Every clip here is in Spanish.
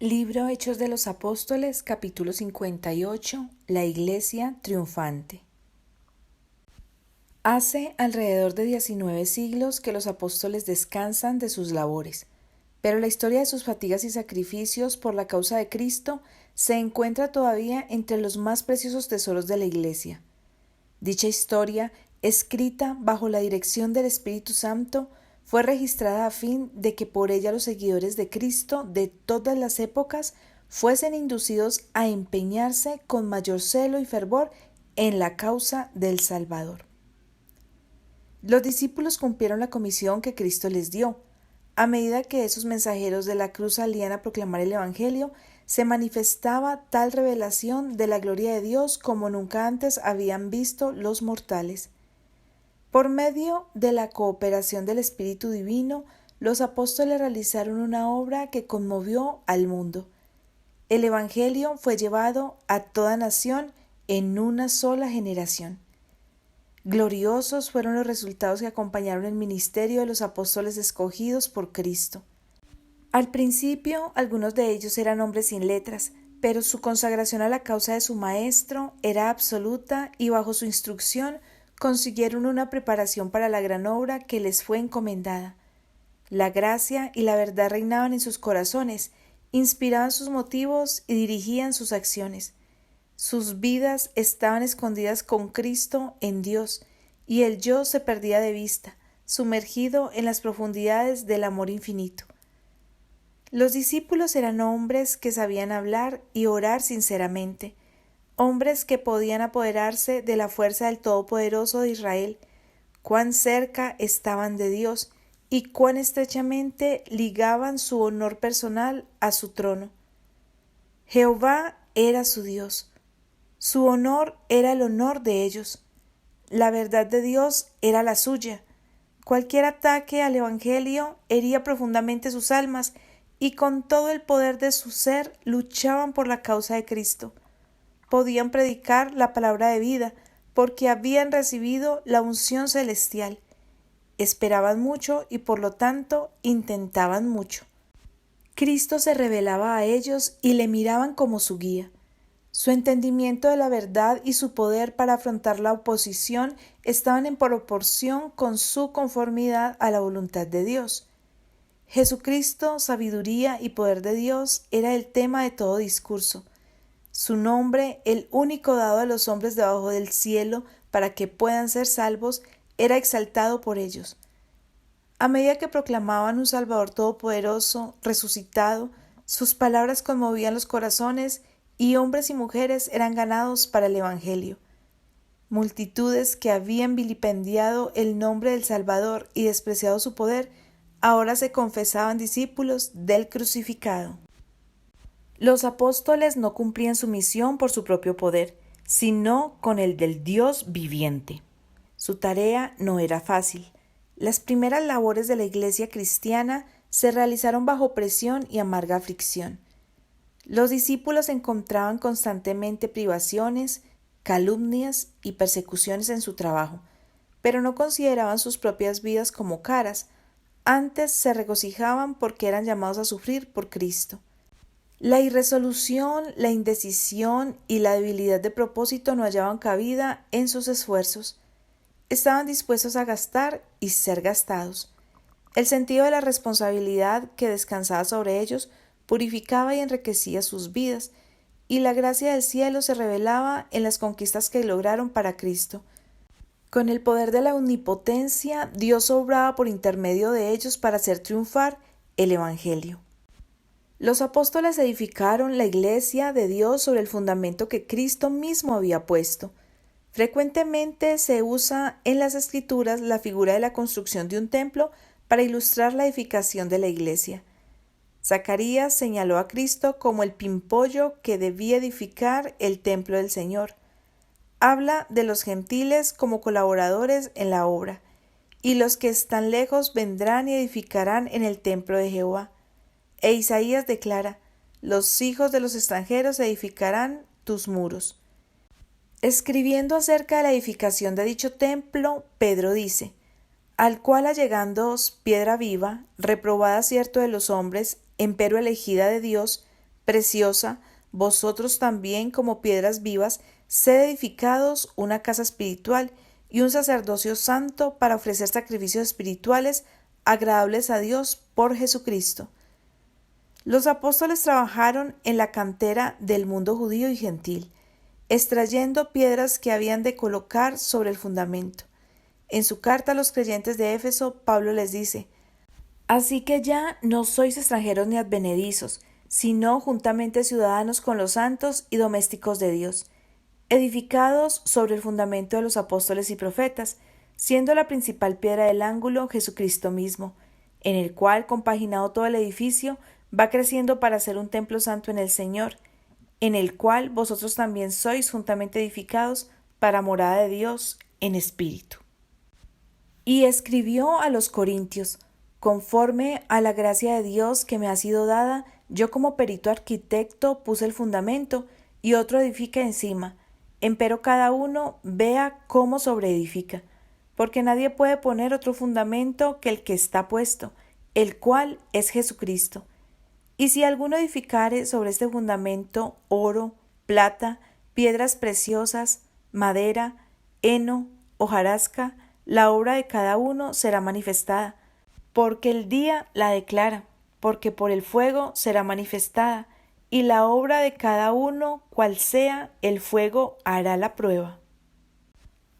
Libro Hechos de los Apóstoles, capítulo 58, la Iglesia triunfante. Hace alrededor de 19 siglos que los apóstoles descansan de sus labores, pero la historia de sus fatigas y sacrificios por la causa de Cristo se encuentra todavía entre los más preciosos tesoros de la Iglesia. Dicha historia, escrita bajo la dirección del Espíritu Santo, fue registrada a fin de que por ella los seguidores de Cristo de todas las épocas fuesen inducidos a empeñarse con mayor celo y fervor en la causa del Salvador. Los discípulos cumplieron la comisión que Cristo les dio. A medida que esos mensajeros de la cruz salían a proclamar el Evangelio, se manifestaba tal revelación de la gloria de Dios como nunca antes habían visto los mortales. Por medio de la cooperación del Espíritu Divino, los apóstoles realizaron una obra que conmovió al mundo. El Evangelio fue llevado a toda nación en una sola generación. Gloriosos fueron los resultados que acompañaron el ministerio de los apóstoles escogidos por Cristo. Al principio, algunos de ellos eran hombres sin letras, pero su consagración a la causa de su Maestro era absoluta y bajo su instrucción consiguieron una preparación para la gran obra que les fue encomendada. La gracia y la verdad reinaban en sus corazones, inspiraban sus motivos y dirigían sus acciones. Sus vidas estaban escondidas con Cristo en Dios, y el yo se perdía de vista, sumergido en las profundidades del amor infinito. Los discípulos eran hombres que sabían hablar y orar sinceramente, hombres que podían apoderarse de la fuerza del Todopoderoso de Israel. Cuán cerca estaban de Dios y cuán estrechamente ligaban su honor personal a su trono. Jehová era su Dios. Su honor era el honor de ellos. La verdad de Dios era la suya. Cualquier ataque al Evangelio hería profundamente sus almas y con todo el poder de su ser luchaban por la causa de Cristo. Podían predicar la palabra de vida porque habían recibido la unción celestial. Esperaban mucho y por lo tanto intentaban mucho. Cristo se revelaba a ellos y le miraban como su guía. Su entendimiento de la verdad y su poder para afrontar la oposición estaban en proporción con su conformidad a la voluntad de Dios. Jesucristo, sabiduría y poder de Dios, era el tema de todo discurso. Su nombre, el único dado a los hombres debajo del cielo para que puedan ser salvos, era exaltado por ellos. A medida que proclamaban un Salvador todopoderoso, resucitado, sus palabras conmovían los corazones y hombres y mujeres eran ganados para el Evangelio. Multitudes que habían vilipendiado el nombre del Salvador y despreciado su poder, ahora se confesaban discípulos del crucificado. Los apóstoles no cumplían su misión por su propio poder, sino con el del Dios viviente. Su tarea no era fácil. Las primeras labores de la Iglesia cristiana se realizaron bajo presión y amarga aflicción. Los discípulos encontraban constantemente privaciones, calumnias y persecuciones en su trabajo, pero no consideraban sus propias vidas como caras, antes se regocijaban porque eran llamados a sufrir por Cristo. La irresolución, la indecisión y la debilidad de propósito no hallaban cabida en sus esfuerzos. Estaban dispuestos a gastar y ser gastados. El sentido de la responsabilidad que descansaba sobre ellos purificaba y enriquecía sus vidas, y la gracia del cielo se revelaba en las conquistas que lograron para Cristo. Con el poder de la omnipotencia, Dios obraba por intermedio de ellos para hacer triunfar el Evangelio. Los apóstoles edificaron la iglesia de Dios sobre el fundamento que Cristo mismo había puesto. Frecuentemente se usa en las Escrituras la figura de la construcción de un templo para ilustrar la edificación de la iglesia. Zacarías señaló a Cristo como el pimpollo que debía edificar el templo del Señor. Habla de los gentiles como colaboradores en la obra, y los que están lejos vendrán y edificarán en el templo de Jehová. E Isaías declara: los hijos de los extranjeros edificarán tus muros. Escribiendo acerca de la edificación de dicho templo, Pedro dice: al cual allegándoos piedra viva, reprobada cierto de los hombres, empero elegida de Dios, preciosa, vosotros también como piedras vivas, sed edificados una casa espiritual y un sacerdocio santo para ofrecer sacrificios espirituales agradables a Dios por Jesucristo. Los apóstoles trabajaron en la cantera del mundo judío y gentil, extrayendo piedras que habían de colocar sobre el fundamento. En su carta a los creyentes de Éfeso, Pablo les dice: Así que ya no sois extranjeros ni advenedizos, sino juntamente ciudadanos con los santos y domésticos de Dios, edificados sobre el fundamento de los apóstoles y profetas, siendo la principal piedra del ángulo Jesucristo mismo, en el cual, compaginado todo el edificio, va creciendo para ser un templo santo en el Señor, en el cual vosotros también sois juntamente edificados para morada de Dios en espíritu. Y escribió a los Corintios: Conforme a la gracia de Dios que me ha sido dada, yo como perito arquitecto puse el fundamento y otro edifica encima, empero cada uno vea cómo sobreedifica, porque nadie puede poner otro fundamento que el que está puesto, el cual es Jesucristo. Y si alguno edificare sobre este fundamento oro, plata, piedras preciosas, madera, heno, hojarasca, la obra de cada uno será manifestada, porque el día la declara, porque por el fuego será manifestada, y la obra de cada uno, cual sea, el fuego hará la prueba.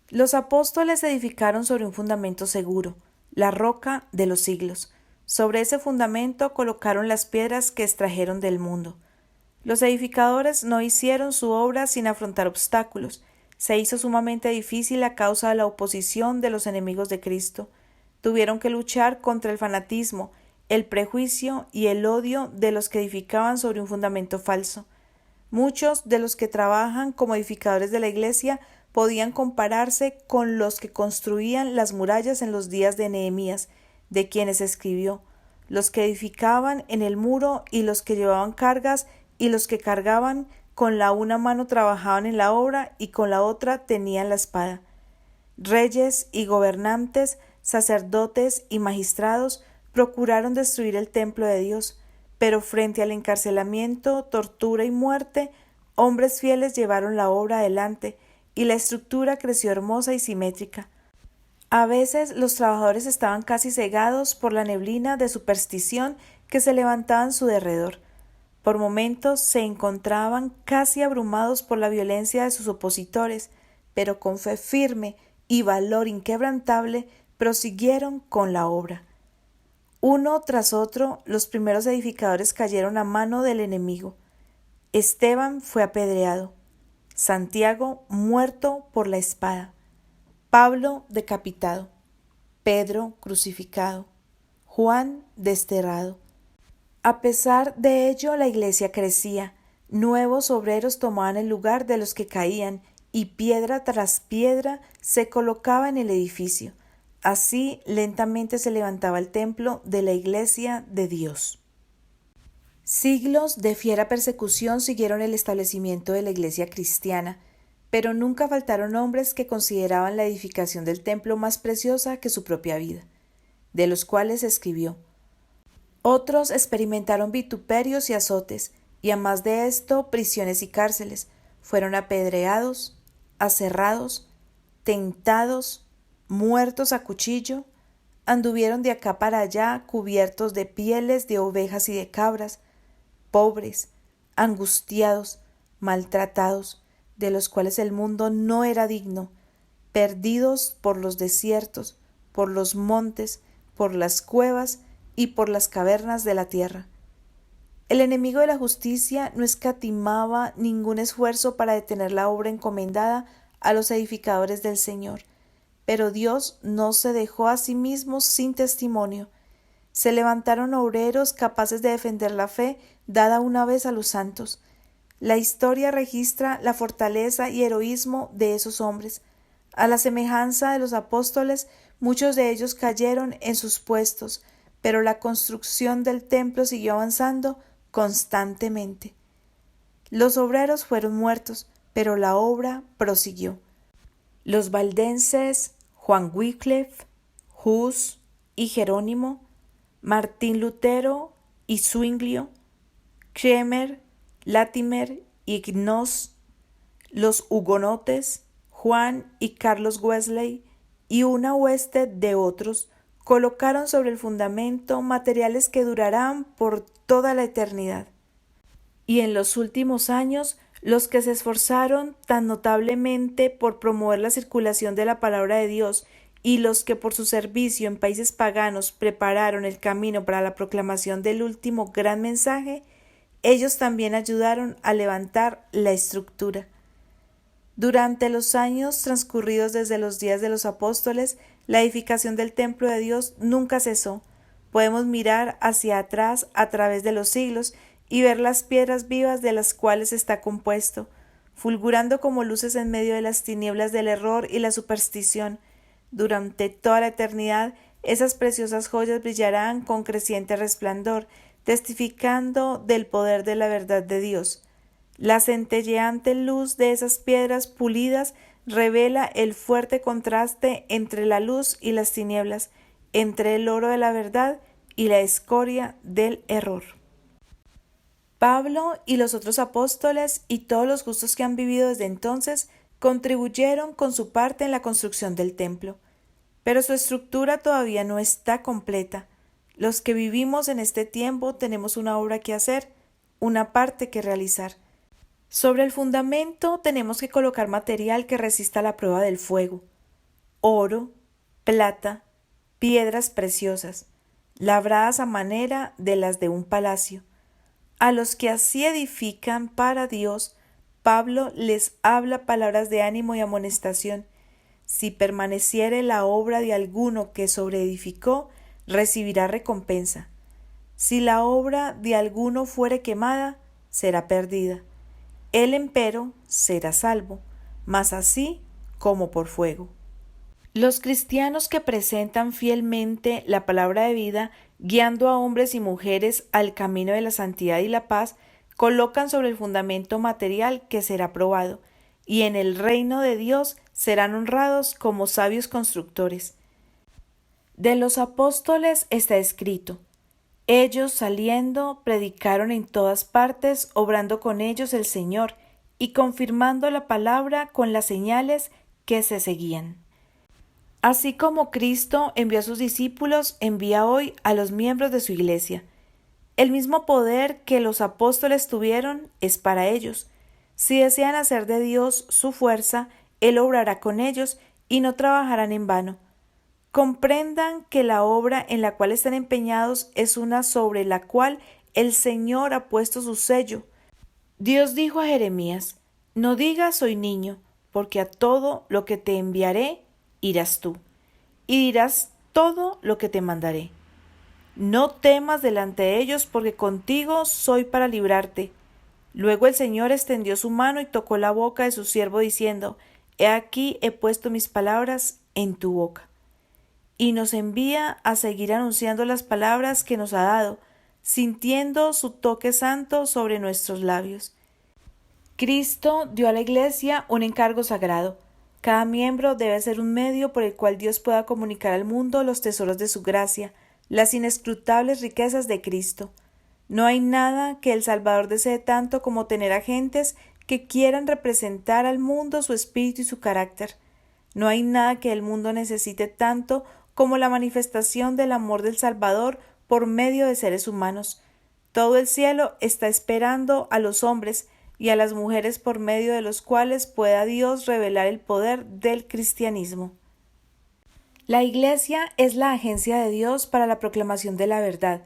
Los apóstoles edificaron sobre un fundamento seguro, la roca de los siglos. Sobre ese fundamento colocaron las piedras que extrajeron del mundo. Los edificadores no hicieron su obra sin afrontar obstáculos. Se hizo sumamente difícil a causa de la oposición de los enemigos de Cristo. Tuvieron que luchar contra el fanatismo, el prejuicio y el odio de los que edificaban sobre un fundamento falso. Muchos de los que trabajan como edificadores de la Iglesia podían compararse con los que construían las murallas en los días de Nehemías, de quienes escribió: los que edificaban en el muro y los que llevaban cargas y los que cargaban, con la una mano trabajaban en la obra y con la otra tenían la espada. Reyes y gobernantes, sacerdotes y magistrados procuraron destruir el templo de Dios, pero frente al encarcelamiento, tortura y muerte, hombres fieles llevaron la obra adelante y la estructura creció hermosa y simétrica. A veces los trabajadores estaban casi cegados por la neblina de superstición que se levantaba en su derredor. Por momentos se encontraban casi abrumados por la violencia de sus opositores, pero con fe firme y valor inquebrantable prosiguieron con la obra. Uno tras otro, los primeros edificadores cayeron a mano del enemigo. Esteban fue apedreado, Santiago muerto por la espada, Pablo decapitado, Pedro crucificado, Juan desterrado. A pesar de ello, la iglesia crecía, nuevos obreros tomaban el lugar de los que caían, y piedra tras piedra se colocaba en el edificio. Así lentamente se levantaba el templo de la iglesia de Dios. Siglos de fiera persecución siguieron el establecimiento de la iglesia cristiana, pero nunca faltaron hombres que consideraban la edificación del templo más preciosa que su propia vida, de los cuales escribió. Otros experimentaron vituperios y azotes, y a más de esto prisiones y cárceles. Fueron apedreados, aserrados, tentados, muertos a cuchillo, anduvieron de acá para allá cubiertos de pieles de ovejas y de cabras, pobres, angustiados, maltratados, de los cuales el mundo no era digno, perdidos por los desiertos, por los montes, por las cuevas y por las cavernas de la tierra. El enemigo de la justicia no escatimaba ningún esfuerzo para detener la obra encomendada a los edificadores del Señor, pero Dios no se dejó a sí mismo sin testimonio. Se levantaron obreros capaces de defender la fe dada una vez a los santos. La historia registra la fortaleza y heroísmo de esos hombres. A la semejanza de los apóstoles, muchos de ellos cayeron en sus puestos, pero la construcción del templo siguió avanzando constantemente. Los obreros fueron muertos, pero la obra prosiguió. Los valdenses Juan Wycliffe, Hus y Jerónimo, Martín Lutero y Zwinglio, Kremer, Latimer, Ignos, los hugonotes, Juan y Carlos Wesley y una hueste de otros colocaron sobre el fundamento materiales que durarán por toda la eternidad. Y en los últimos años, los que se esforzaron tan notablemente por promover la circulación de la palabra de Dios y los que por su servicio en países paganos prepararon el camino para la proclamación del último gran mensaje, ellos también ayudaron a levantar la estructura. Durante los años transcurridos desde los días de los apóstoles, la edificación del templo de Dios nunca cesó. Podemos mirar hacia atrás a través de los siglos y ver las piedras vivas de las cuales está compuesto, fulgurando como luces en medio de las tinieblas del error y la superstición. Durante toda la eternidad, esas preciosas joyas brillarán con creciente resplandor, testificando del poder de la verdad de Dios. La centelleante luz de esas piedras pulidas revela el fuerte contraste entre la luz y las tinieblas, entre el oro de la verdad y la escoria del error. Pablo y los otros apóstoles y todos los justos que han vivido desde entonces contribuyeron con su parte en la construcción del templo, pero su estructura todavía no está completa. Los que vivimos en este tiempo tenemos una obra que hacer, una parte que realizar. Sobre el fundamento tenemos que colocar material que resista la prueba del fuego: oro, plata, piedras preciosas, labradas a manera de las de un palacio. A los que así edifican para Dios, Pablo les habla palabras de ánimo y amonestación. Si permaneciere la obra de alguno que sobreedificó, recibirá recompensa. Si la obra de alguno fuere quemada, será perdida. Él empero será salvo, mas así como por fuego. Los cristianos que presentan fielmente la palabra de vida, guiando a hombres y mujeres al camino de la santidad y la paz, colocan sobre el fundamento material que será probado, y en el reino de Dios serán honrados como sabios constructores. De los apóstoles está escrito: ellos saliendo predicaron en todas partes, obrando con ellos el Señor y confirmando la palabra con las señales que se seguían. Así como Cristo envió a sus discípulos, envía hoy a los miembros de su iglesia. El mismo poder que los apóstoles tuvieron es para ellos. Si desean hacer de Dios su fuerza, Él obrará con ellos y no trabajarán en vano. Comprendan que la obra en la cual están empeñados es una sobre la cual el Señor ha puesto su sello. Dios dijo a Jeremías: no digas soy niño, porque a todo lo que te enviaré irás tú, y dirás todo lo que te mandaré. No temas delante de ellos, porque contigo soy para librarte. Luego el Señor extendió su mano y tocó la boca de su siervo, diciendo: he aquí he puesto mis palabras en tu boca. Y nos envía a seguir anunciando las palabras que nos ha dado, sintiendo su toque santo sobre nuestros labios. Cristo dio a la Iglesia un encargo sagrado. Cada miembro debe ser un medio por el cual Dios pueda comunicar al mundo los tesoros de su gracia, las inescrutables riquezas de Cristo. No hay nada que el Salvador desee tanto como tener agentes que quieran representar al mundo su espíritu y su carácter. No hay nada que el mundo necesite tanto como la manifestación del amor del Salvador por medio de seres humanos. Todo el cielo está esperando a los hombres y a las mujeres por medio de los cuales pueda Dios revelar el poder del cristianismo. La Iglesia es la agencia de Dios para la proclamación de la verdad,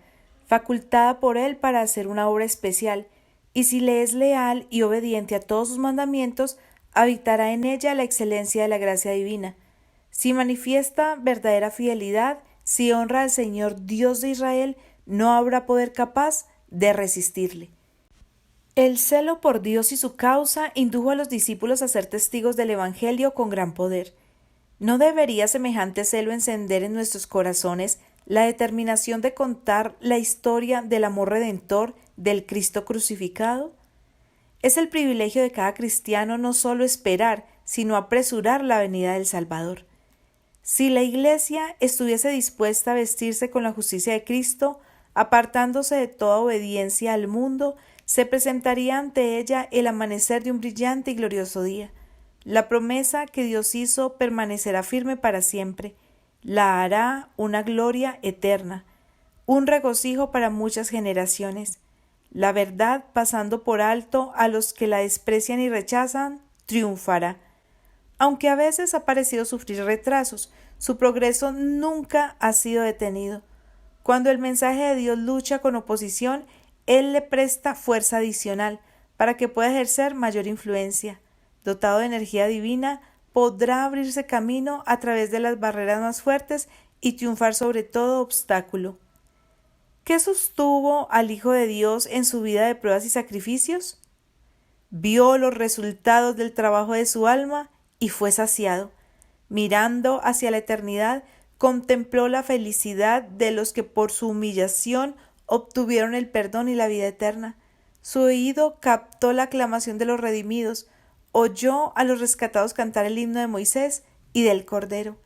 facultada por Él para hacer una obra especial, y si le es leal y obediente a todos sus mandamientos, habitará en ella la excelencia de la gracia divina. Si manifiesta verdadera fidelidad, si honra al Señor Dios de Israel, no habrá poder capaz de resistirle. El celo por Dios y su causa indujo a los discípulos a ser testigos del Evangelio con gran poder. ¿No debería semejante celo encender en nuestros corazones la determinación de contar la historia del amor redentor del Cristo crucificado? Es el privilegio de cada cristiano no solo esperar, sino apresurar la venida del Salvador. Si la Iglesia estuviese dispuesta a vestirse con la justicia de Cristo, apartándose de toda obediencia al mundo, se presentaría ante ella el amanecer de un brillante y glorioso día. La promesa que Dios hizo permanecerá firme para siempre, la hará una gloria eterna, un regocijo para muchas generaciones. La verdad, pasando por alto a los que la desprecian y rechazan, triunfará. Aunque a veces ha parecido sufrir retrasos, su progreso nunca ha sido detenido. Cuando el mensaje de Dios lucha con oposición, Él le presta fuerza adicional para que pueda ejercer mayor influencia. Dotado de energía divina, podrá abrirse camino a través de las barreras más fuertes y triunfar sobre todo obstáculo. ¿Qué sostuvo al Hijo de Dios en su vida de pruebas y sacrificios? Vio los resultados del trabajo de su alma y fue saciado. Mirando hacia la eternidad, contempló la felicidad de los que por su humillación obtuvieron el perdón y la vida eterna. Su oído captó la aclamación de los redimidos, oyó a los rescatados cantar el himno de Moisés y del Cordero.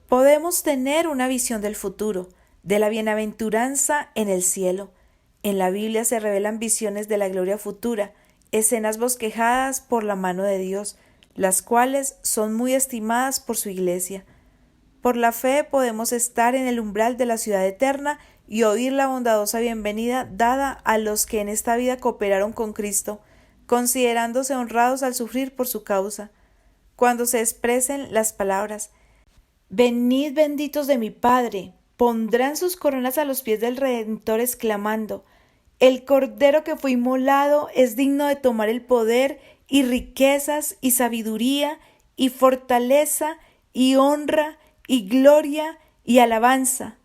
Podemos tener una visión del futuro, de la bienaventuranza en el cielo. En la Biblia se revelan visiones de la gloria futura, escenas bosquejadas por la mano de Dios, las cuales son muy estimadas por su Iglesia. Por la fe podemos estar en el umbral de la ciudad eterna y oír la bondadosa bienvenida dada a los que en esta vida cooperaron con Cristo, considerándose honrados al sufrir por su causa. Cuando se expresen las palabras: «Venid benditos de mi Padre», pondrán sus coronas a los pies del Redentor exclamando: «El Cordero que fue inmolado es digno de tomar el poder y riquezas y sabiduría y fortaleza y honra y gloria y alabanza.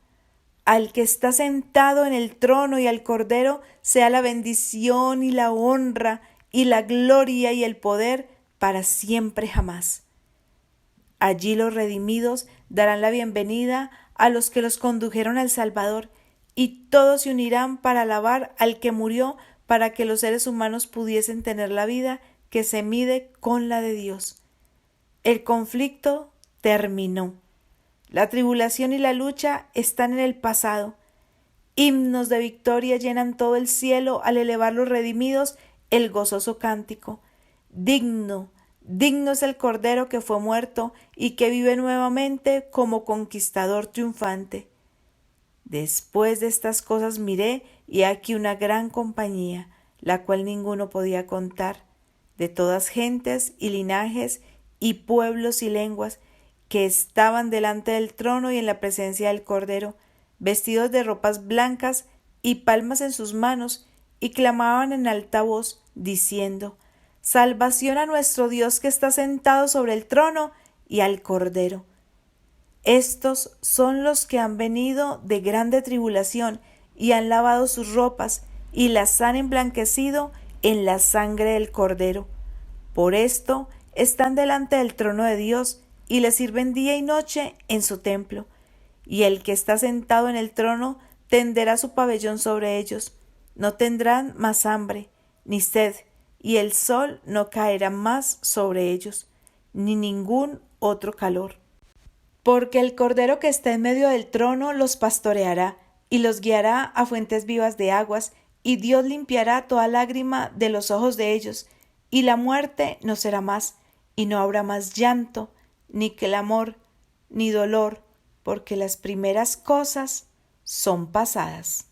Al que está sentado en el trono y al Cordero sea la bendición y la honra y la gloria y el poder para siempre jamás». Allí los redimidos darán la bienvenida a los que los condujeron al Salvador, y todos se unirán para alabar al que murió para que los seres humanos pudiesen tener la vida que se mide con la de Dios. El conflicto terminó. La tribulación y la lucha están en el pasado. Himnos de victoria llenan todo el cielo al elevar los redimidos el gozoso cántico. Digno, digno es el Cordero que fue muerto y que vive nuevamente como conquistador triunfante. Después de estas cosas miré, y aquí una gran compañía, la cual ninguno podía contar, de todas gentes y linajes y pueblos y lenguas, que estaban delante del trono y en la presencia del Cordero, vestidos de ropas blancas y palmas en sus manos, y clamaban en alta voz, diciendo: «Salvación a nuestro Dios que está sentado sobre el trono y al Cordero». Estos son los que han venido de grande tribulación y han lavado sus ropas y las han emblanquecido en la sangre del Cordero. Por esto están delante del trono de Dios y le sirven día y noche en su templo. Y el que está sentado en el trono tenderá su pabellón sobre ellos. No tendrán más hambre, ni sed, y el sol no caerá más sobre ellos, ni ningún otro calor. Porque el Cordero que está en medio del trono los pastoreará, y los guiará a fuentes vivas de aguas, y Dios limpiará toda lágrima de los ojos de ellos, y la muerte no será más, y no habrá más llanto, ni clamor, ni dolor, porque las primeras cosas son pasadas.